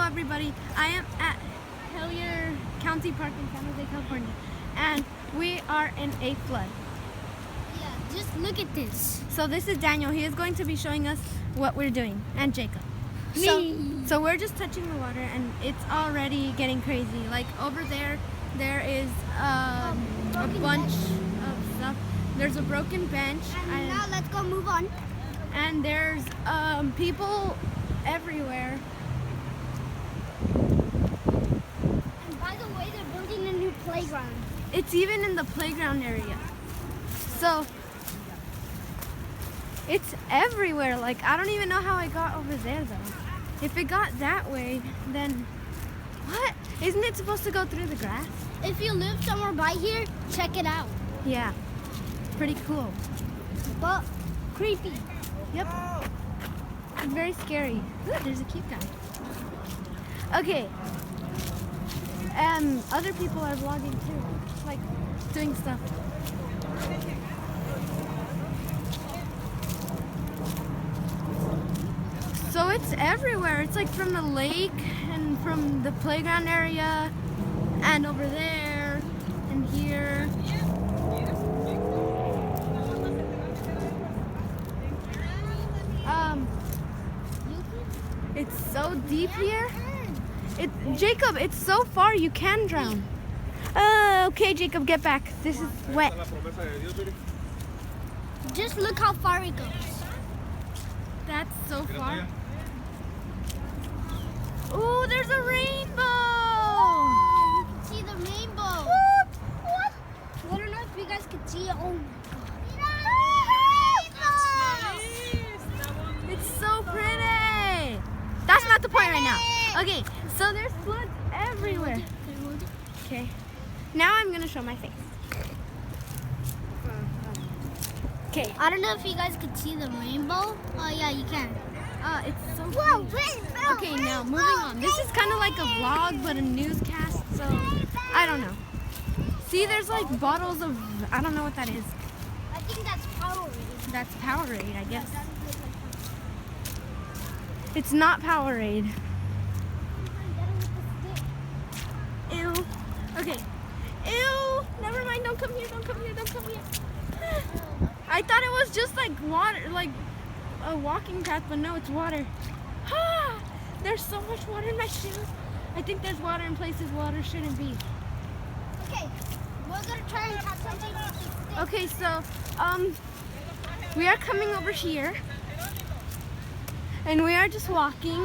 everybody, I am at Hellyer County Park in San Jose, California, and we are in a flood. Yeah, just look at this. So this is Daniel. He is going to be showing us what we're doing, and Jacob. So we're just touching the water, and it's already getting crazy. Like over there, there is a bunch of stuff. There's a broken bench. And now let's go move on. And there's people everywhere. And by the way, they're building a new playground. It's even in the playground area. So it's everywhere. Like, I don't even know how I got over there though. If it got that way, then what? Isn't it supposed to go through the grass? If you live somewhere by here, check it out. Yeah, pretty cool. But creepy. Yep. It's very scary. Ooh, there's a cute guy. Okay. Other people are vlogging too, like doing stuff. So it's everywhere. It's like from the lake and from the playground area and over there and here. It's so deep here. Jacob, it's so far you can drown. Okay, Jacob, get back. This is wet. Just look how far it goes. That's so far. Oh, there's a rainbow. You can see the rainbow. What? I don't know if you guys can see it. Oh my God. It's so pretty. That's not the point right now. Okay, so there's floods everywhere. Okay, now I'm gonna show my face. Okay. I don't know if you guys can see the rainbow. Oh yeah, you can. It's so cool. Okay, now moving on. This is kind of like a vlog, but a newscast, so I don't know. See, there's like bottles of, I don't know what that is. I think that's Powerade. That's Powerade, I guess. It's not Powerade. Ew. Okay. Ew. Never mind. Don't come here. Don't come here. Don't come here. I thought it was just like water, like a walking path, but no, it's water. There's so much water in my shoes. I think there's water in places water shouldn't be. Okay. We're gonna try and catch something. Okay, so we are coming over here, and we are just walking.